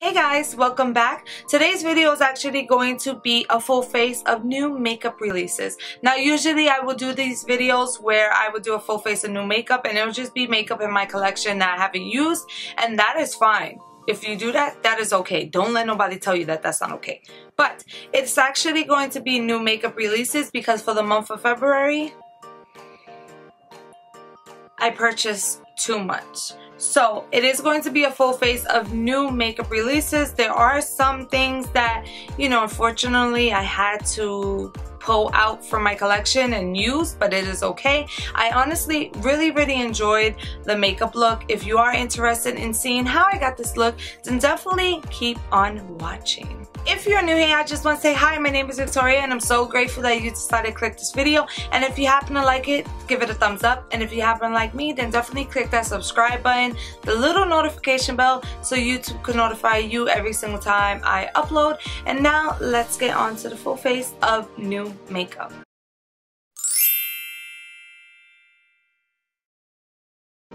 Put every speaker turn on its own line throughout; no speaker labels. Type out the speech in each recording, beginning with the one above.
Hey guys, welcome back. Today's video is actually going to be a full face of new makeup releases. Now usually I will do these videos where I would do a full face of new makeup and it will just be makeup in my collection that I haven't used, and that is fine. If you do that, that is okay. Don't let nobody tell you that that's not okay. But it's actually going to be new makeup releases because for the month of February, I purchased too much. So it is going to be a full face of new makeup releases. There are some things that, unfortunately I had to pull out from my collection and use, but it is okay. I honestly really enjoyed the makeup look. If you are interested in seeing how I got this look, then definitely keep on watching. If you're new here, I just want to say hi, my name is Victoria and I'm so grateful that you decided to click this video. And if you happen to like it, give it a thumbs up. And if you happen to like me, then definitely click that subscribe button, the little notification bell, so YouTube can notify you every single time I upload. And now let's get on to the full face of new makeup.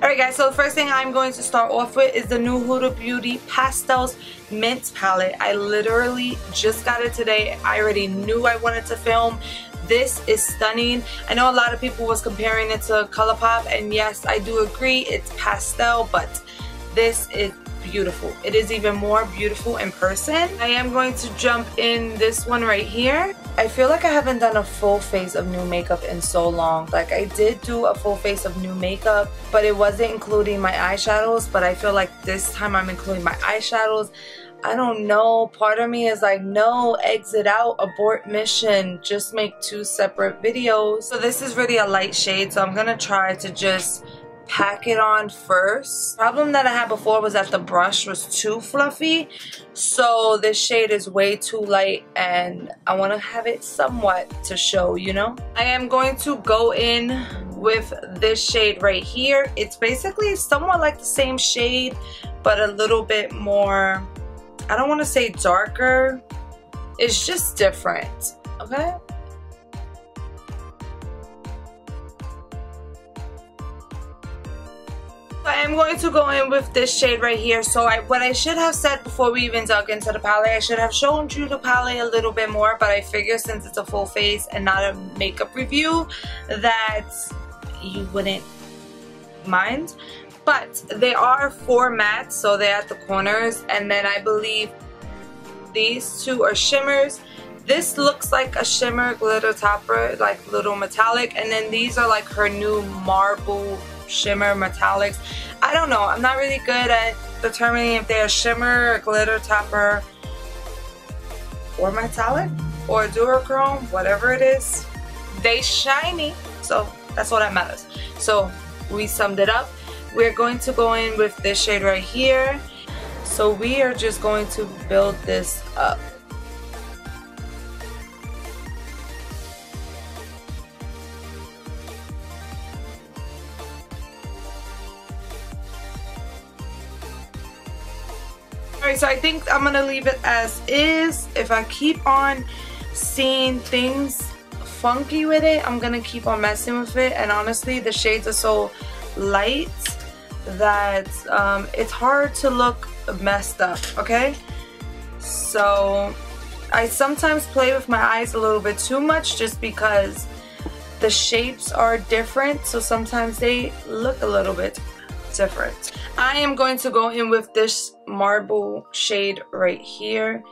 Alright guys, so the first thing I'm going to start off with is the new Huda Beauty Pastels Mint Palette. I literally just got it today. I already knew I wanted to film. This is stunning. I know a lot of people was comparing it to ColourPop, and yes, I do agree, it's pastel, but this is beautiful. It is even more beautiful in person. I am going to jump in this one right here. I feel like I haven't done a full face of new makeup in so long. Like, I did do a full face of new makeup, but it wasn't including my eyeshadows. But I feel like this time I'm including my eyeshadows. I don't know. Part of me is like, no, exit out, abort mission, just make two separate videos. So this is really a light shade, so I'm gonna try to just pack it on first. Problem that I had before was that the brush was too fluffy, so this shade is way too light and I want to have it somewhat to show, I am going to go in with this shade right here. It's basically somewhat like the same shade, but a little bit more, I don't want to say darker, it's just different, okay? I am going to go in with this shade right here. So what I should have said before we even dug into the palette, I should have shown you the palette a little bit more, but I figure since it's a full face and not a makeup review that you wouldn't mind. But they are 4 mattes, so they're at the corners, and then I believe these two are shimmers. This looks like a shimmer glitter topper, like little metallic, and then these are like her new marble shimmer metallics. I don't know, I'm not really good at determining if they're shimmer or glitter topper or metallic or duochrome, whatever it is. They shiny, so that's what that matters. So we summed it up. We're going to go in with this shade right here. So we are just going to build this up. Alright, so I think I'm gonna leave it as is. If I keep on seeing things funky with it, I'm gonna keep on messing with it. And honestly, the shades are so light that it's hard to look messed up, okay? So I sometimes play with my eyes a little bit too much just because the shapes are different, so sometimes they look a little bit different. I am going to go in with this marble shade right here.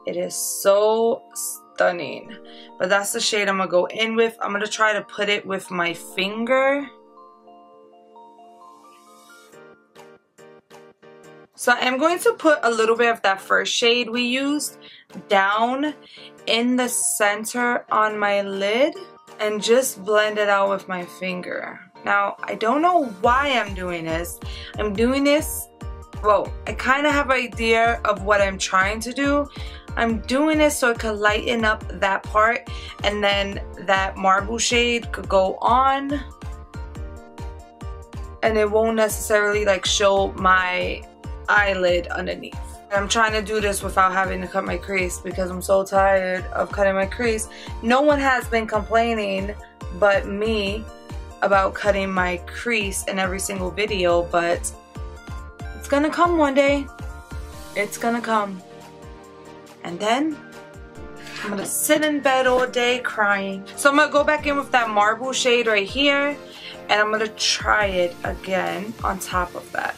It is so stunning, but that's the shade I'm gonna go in with. I'm gonna try to put it with my finger. So I'm going to put a little bit of that first shade we used down in the center on my lid and just blend it out with my finger. Now, I don't know why I'm doing this. I'm doing this, well, I kind of have an idea of what I'm trying to do. I'm doing this so it could lighten up that part, and then that marble shade could go on, and it won't necessarily like show my eyelid underneath. I'm trying to do this without having to cut my crease because I'm so tired of cutting my crease. No one has been complaining but me about cutting my crease in every single video, but it's gonna come one day. It's gonna come. And then I'm gonna sit in bed all day crying. So I'm gonna go back in with that marble shade right here, and I'm gonna try it again on top of that.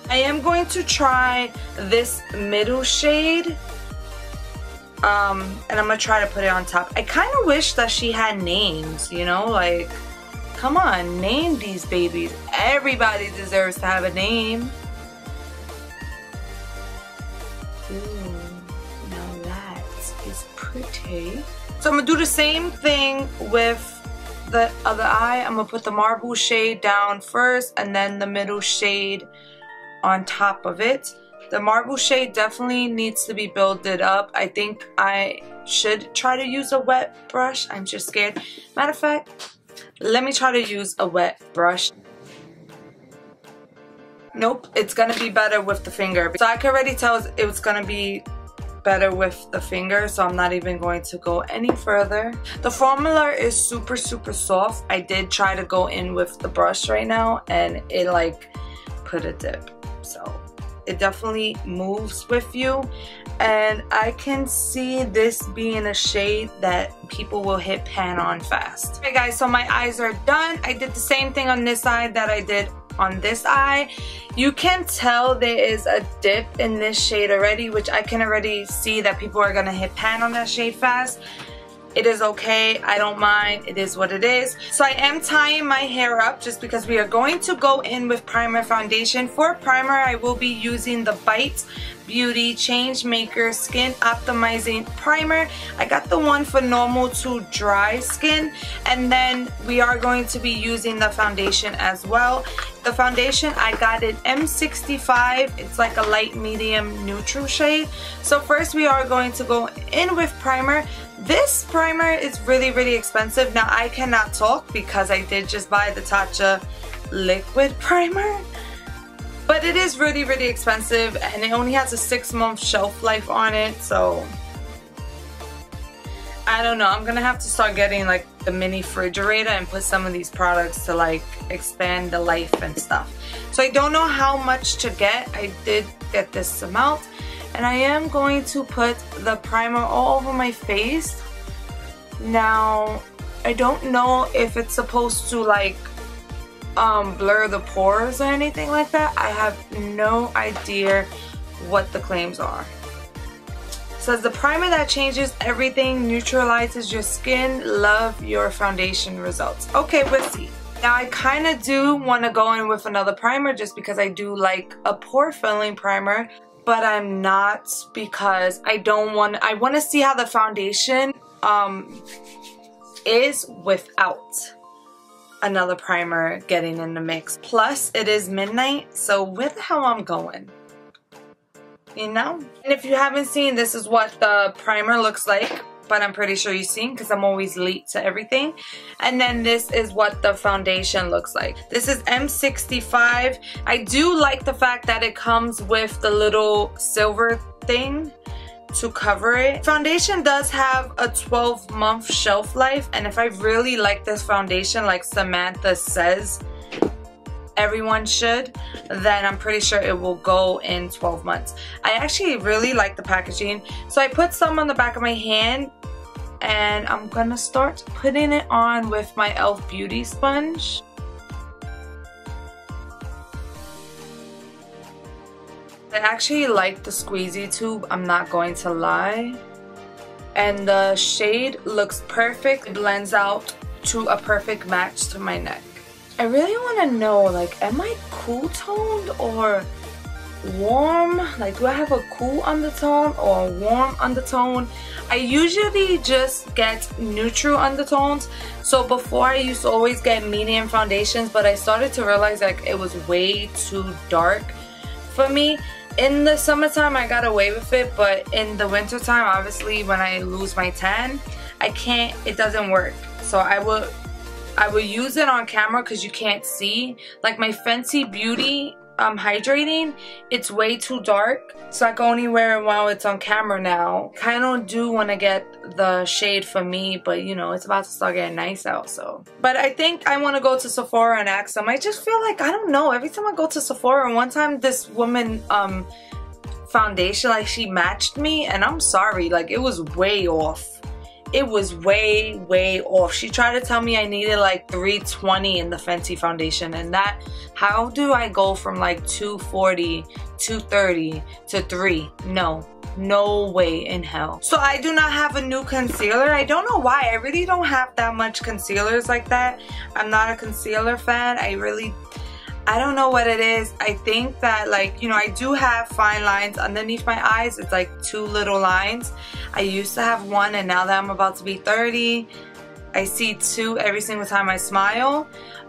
I am going to try this middle shade, and I'm gonna try to put it on top. I kind of wish that she had names, you know, like, come on, name these babies. Everybody deserves to have a name. Ooh, now that is pretty. So I'm gonna do the same thing with the other eye. I'm gonna put the marble shade down first and then the middle shade on top of it. The marble shade definitely needs to be builded up. I think I should try to use a wet brush. I'm just scared. Matter of fact, let me try to use a wet brush. Nope, it's gonna be better with the finger. So I can already tell it was gonna be better with the finger, so I'm not even going to go any further. The formula is super soft. I did try to go in with the brush right now and it like put a dip. So it definitely moves with you, and I can see this being a shade that people will hit pan on fast. Okay guys, so my eyes are done. I did the same thing on this side that I did on this eye. You can tell there is a dip in this shade already, which I can already see that people are gonna hit pan on that shade fast. It is okay, I don't mind, it is what it is. So I am tying my hair up just because we are going to go in with primer foundation. For primer, I will be using the Bite Beauty Change Maker Skin Optimizing Primer. I got the one for normal to dry skin, and then we are going to be using the foundation as well. The foundation, I got it M65. It's like a light medium neutral shade. So first we are going to go in with primer. This primer is really expensive. Now I cannot talk because I did just buy the Tatcha liquid primer, but it is really expensive and it only has a 6-month shelf life on it. So I don't know, I'm gonna have to start getting like the mini refrigerator and put some of these products to like expand the life and stuff. So I don't know how much to get. I did get this amount, and I am going to put the primer all over my face. Now I don't know if it's supposed to like blur the pores or anything like that. I have no idea what the claims are. It says the primer that changes everything, neutralizes your skin, love your foundation results. Okay, we'll see. Now I kind of do want to go in with another primer just because I do like a pore filling primer, but I'm not, because I want to see how the foundation is without another primer getting in the mix. Plus it is midnight, so where the hell I'm going, you know? And if you haven't seen, this is what the primer looks like, but I'm pretty sure you've seen because I'm always late to everything. And then this is what the foundation looks like. This is M65. I do like the fact that it comes with the little silver thing to cover it. Foundation does have a 12-month shelf life, and if I really like this foundation like Samantha says everyone should, then I'm pretty sure it will go in 12 months. I actually really like the packaging. So I put some on the back of my hand, and I'm gonna start putting it on with my e.l.f. Beauty sponge. I actually like the squeezy tube, I'm not going to lie. And the shade looks perfect. It blends out to a perfect match to my neck. I really want to know, like, am I cool toned or warm? Like, do I have a cool undertone or a warm undertone? I usually just get neutral undertones. So before I used to always get medium foundations, but I started to realize like it was way too dark for me. In the summertime I got away with it, but in the wintertime, obviously when I lose my tan, I can't, it doesn't work. So I will use it on camera because you can't see. Like my Fenty Beauty hydrating. It's way too dark, so I can only wear it while it's on camera now. Kind of do want to get the shade for me, but you know, it's about to start getting nice out, so. But I think I want to go to Sephora and ask them. I just feel like, I don't know, every time I go to Sephora, and one time this woman, foundation, like, she matched me, and I'm sorry, like, it was way off. It was way off. She tried to tell me I needed like 320 in the Fenty foundation, and that, how do I go from like 240, 230 to 3? No way in hell. So I do not have a new concealer. I don't know why. I really don't have that much concealers like that. I'm not a concealer fan. I don't know what it is. I think that, like, you know, I do have fine lines underneath my eyes. It's like 2 little lines. I used to have 1, and now that I'm about to be 30, I see 2 every single time I smile.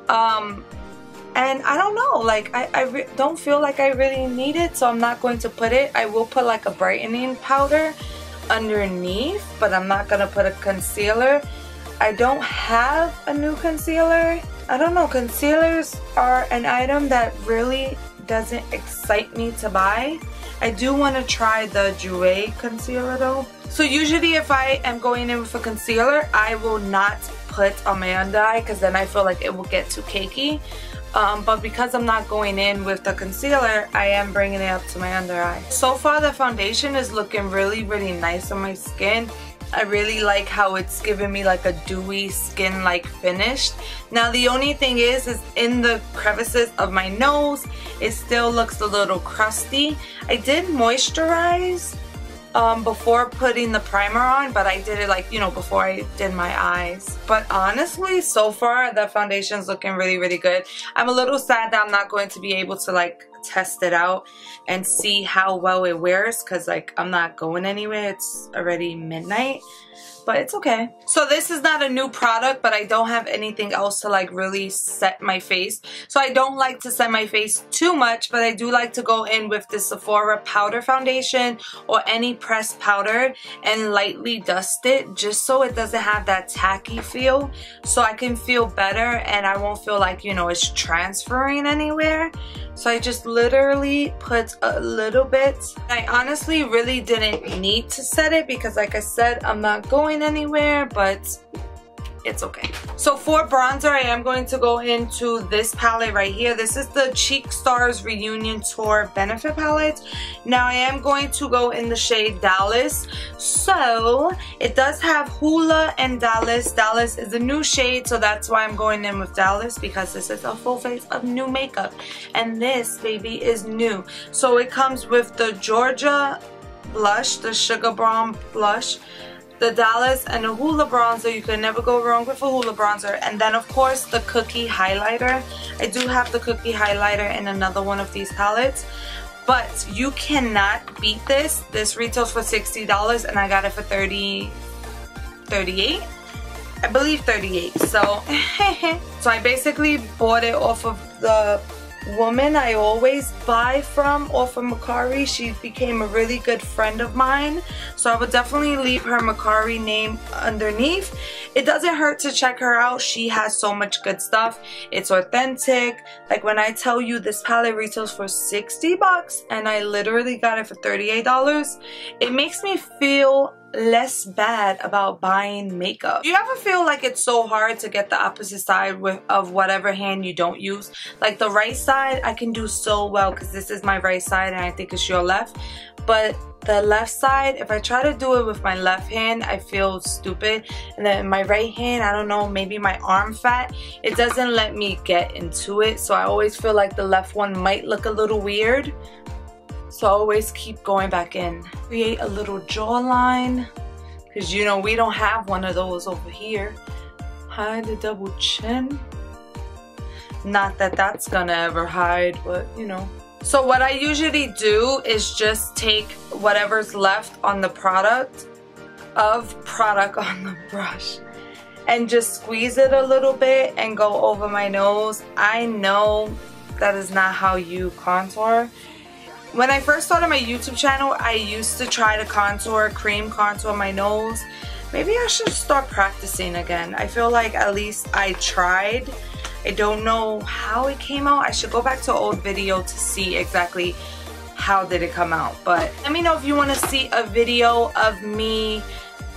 And I don't know, like, I don't feel like I really need it, so I'm not going to put it. I will put like a brightening powder underneath, but I'm not gonna put a concealer. I don't have a new concealer. I don't know, concealers are an item that really doesn't excite me to buy. I do want to try the Jouer concealer though. So usually if I am going in with a concealer, I will not put on my under eye because then I feel like it will get too cakey. But because I'm not going in with the concealer, I am bringing it up to my under eye. So far the foundation is looking really nice on my skin. I really like how it's giving me like a dewy skin like finish. Now the only thing is in the crevices of my nose, it still looks a little crusty. I did moisturize before putting the primer on, but I did it like, you know, before I did my eyes. But honestly, so far the foundation's looking really good. I'm a little sad that I'm not going to be able to like test it out and see how well it wears, because like I'm not going anywhere. It's already midnight, but it's okay. So this is not a new product, but I don't have anything else to like really set my face. So I don't like to set my face too much, but I do like to go in with the Sephora powder foundation or any pressed powder and lightly dust it, just so it doesn't have that tacky feel, so I can feel better and I won't feel like, you know, it's transferring anywhere. So I just literally put a little bit. I honestly really didn't need to set it because, like I said, I'm not going anywhere, but it's okay. So for bronzer, I am going to go into this palette right here. This is the Cheek Stars Reunion Tour Benefit Palette. Now I am going to go in the shade Dallas. So it does have Huda and Dallas. Dallas is a new shade, so that's why I'm going in with Dallas, because this is a full face of new makeup. And this baby is new. So it comes with the Georgia blush, the Sugar Bomb blush, the Dallas, and the Huda bronzer. You can never go wrong with a Huda bronzer. And then of course the Cookie highlighter. I do have the Cookie highlighter in another one of these palettes, but you cannot beat this. This retails for $60 and I got it for $38, I believe 38. So so I basically bought it off of the woman I always buy from, off of Mercari. She became a really good friend of mine, so I would definitely leave her Mercari name underneath. It doesn't hurt to check her out. She has so much good stuff. It's authentic. Like when I tell you this palette retails for 60 bucks and I literally got it for $38, it makes me feel less bad about buying makeup. Do you ever feel like it's so hard to get the opposite side of whatever hand you don't use? Like the right side I can do so well because this is my right side and I think it's your left, but the left side, if I try to do it with my left hand, I feel stupid. And then my right hand, I don't know, maybe my arm fat, it doesn't let me get into it, so I always feel like the left one might look a little weird. So I always keep going back in. Create a little jawline, because you know we don't have one of those over here. Hide the double chin. Not that that's gonna ever hide, but you know. So what I usually do is just take whatever's left on the product on the brush and just squeeze it a little bit and go over my nose. I know that is not how you contour. When I first started my YouTube channel, I used to try to cream contour my nose. Maybe I should start practicing again. I feel like at least I tried. I don't know how it came out. I should go back to an old video to see exactly how did it come out. But let me know if you want to see a video of me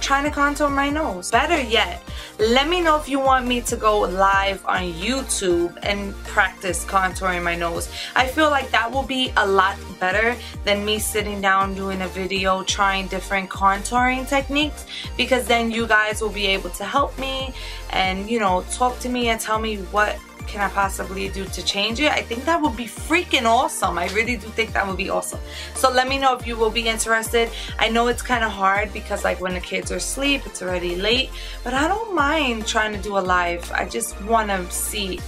trying to contour my nose. Better yet, let me know if you want me to go live on YouTube and practice contouring my nose. I feel like that will be a lot better than me sitting down doing a video trying different contouring techniques, because then you guys will be able to help me and, you know, talk to me and tell me what can I possibly do to change it. I think that would be freaking awesome. I really do think that would be awesome. So let me know if you will be interested. I know it's kind of hard because like when the kids are asleep, it's already late, but I don't mind trying to do a live. I just want to see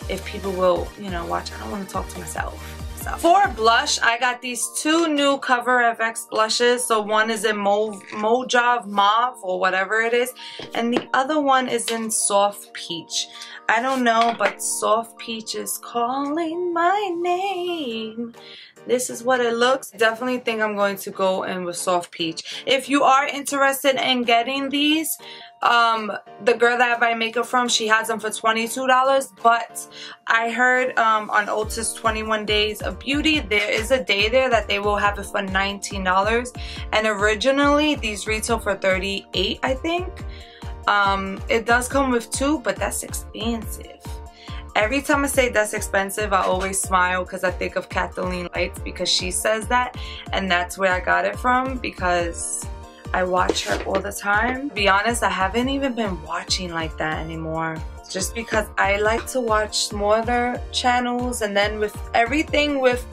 if people will, you know, watch. I don't want to talk to myself. So for blush, I got these two new Cover FX blushes. So one is in Mauve or whatever it is, and the other one is in Soft Peach. I don't know, but Soft Peach is calling my name. This is what it looks. Definitely think I'm going to go in with Soft Peach. If you are interested in getting these, the girl that I buy makeup from, she has them for $22, but I heard on Ulta's 21 Days of Beauty, there is a day there that they will have it for $19, and originally these retail for $38, I think. It does come with two, but that's expensive. Every time I say that's expensive, I always smile because I think of Kathleen Lights, because she says that, and that's where I got it from, because I watch her all the time. To be honest, I haven't even been watching like that anymore, just because I like to watch smaller channels, and then with everything with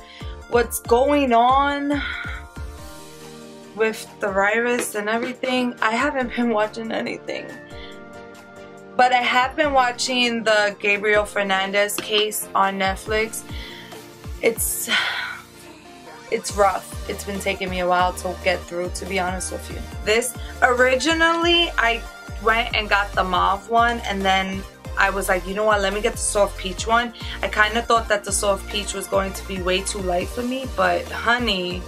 what's going on with the virus and everything, I haven't been watching anything. But I have been watching the Gabriel Fernandez case on Netflix. It's rough. It's been taking me a while to get through, to be honest with you. This, originally I went and got the mauve one, and then I was like, you know what, let me get the Soft Peach one. I kind of thought that the Soft Peach was going to be way too light for me, but honey,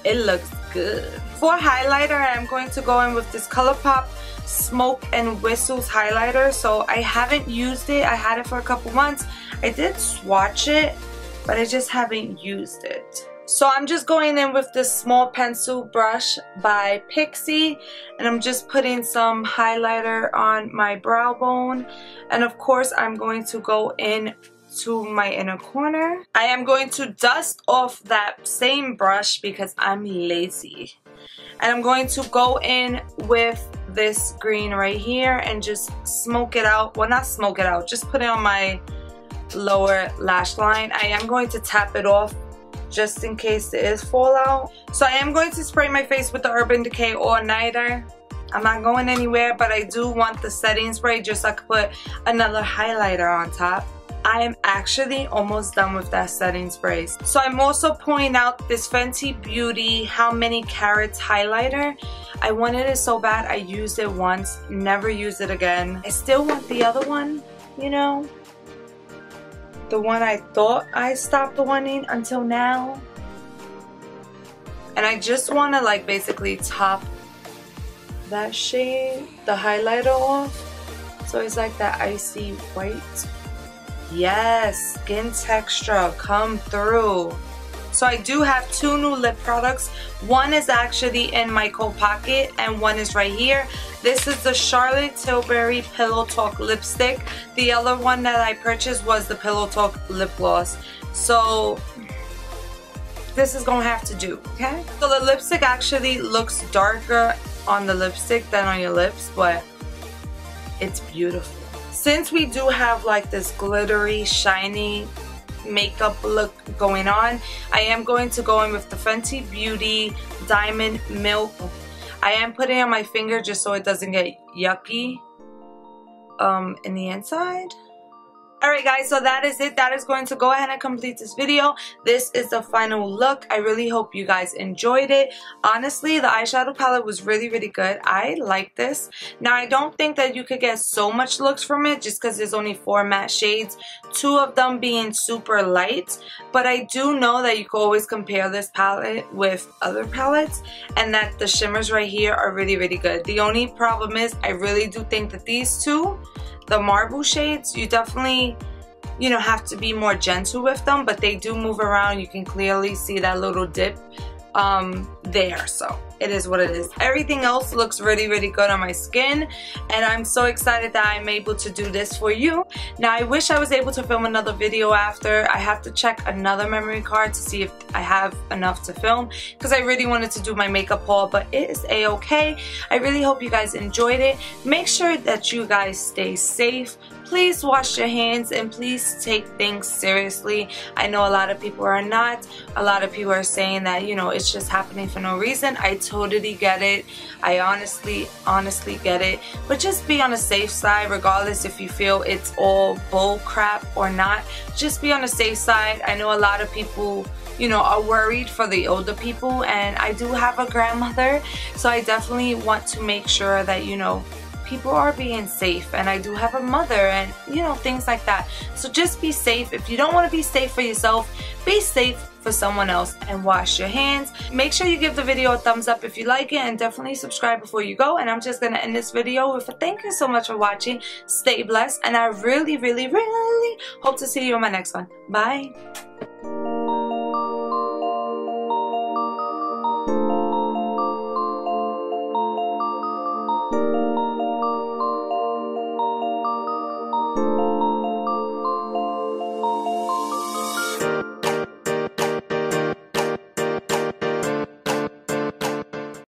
it looks good. For highlighter, I'm going to go in with this ColourPop Smoke and Whistles highlighter. So I haven't used it. I had it for a couple months. I did swatch it, but I just haven't used it. So I'm just going in with this small pencil brush by Pixie, and I'm just putting some highlighter on my brow bone. And of course, I'm going to go in to my inner corner. I am going to dust off that same brush because I'm lazy. And I'm going to go in with this green right here and just smoke it out. Well, not smoke it out, just put it on my lower lash line. I am going to tap it off just in case there is fallout. So I am going to spray my face with the Urban Decay All Nighter. I'm not going anywhere, but I do want the setting spray just so I can put another highlighter on top. I am actually almost done with that setting spray. So I'm also pulling out this Fenty Beauty How Many Carats highlighter. I wanted it so bad. I used it once, never used it again. I still want the other one, you know, the one I thought I stopped wanting until now. And I just want to like basically top that shade, the highlighter off, so it's like that icy white. Yes, skin texture come through. So I do have two new lip products. One is actually in my coat pocket and one is right here. This is the Charlotte Tilbury Pillow Talk lipstick. The other one that I purchased was the Pillow Talk lip gloss. So this is gonna have to do, okay? So the lipstick actually looks darker on the lipstick than on your lips, but it's beautiful. Since we do have like this glittery, shiny makeup look going on, I am going to go in with the Fenty Beauty Diamond Milk. I am putting it on my finger just so it doesn't get yucky in the inside. Alright guys, so that is it. That is going to go ahead and complete this video. This is the final look. I really hope you guys enjoyed it. Honestly, the eyeshadow palette was really, really good. I like this. Now, I don't think that you could get so much looks from it just because there's only 4 matte shades, 2 of them being super light. But I do know that you can always compare this palette with other palettes and that the shimmers right here are really, really good. The only problem is I really do think that these two, the marble shades, you definitely you know, have to be more gentle with them, but they do move around. You can clearly see that little dip there, so it is what it is. Everything else looks really good on my skin, and I'm so excited that I'm able to do this for you. Now I wish I was able to film another video after. I have to check another memory card to see if I have enough to film, because I really wanted to do my makeup haul, but it is a-okay. I really hope you guys enjoyed it. Make sure that you guys stay safe. Please wash your hands and please take things seriously. I know a lot of people are not. A lot of people are saying that, you know, it's just happening for no reason. I totally get it. I honestly get it. But just be on the safe side, regardless if you feel it's all bull crap or not. Just be on the safe side. I know a lot of people, you know, are worried for the older people, and I do have a grandmother, so I definitely want to make sure that, you know, people are being safe, and I do have a mother, and you know, things like that. So just be safe. If you don't want to be safe for yourself, be safe for someone else, and wash your hands. Make sure you give the video a thumbs up if you like it, and definitely subscribe before you go. And I'm just gonna end this video with a thank you so much for watching. Stay blessed, and I really hope to see you in my next one. Bye.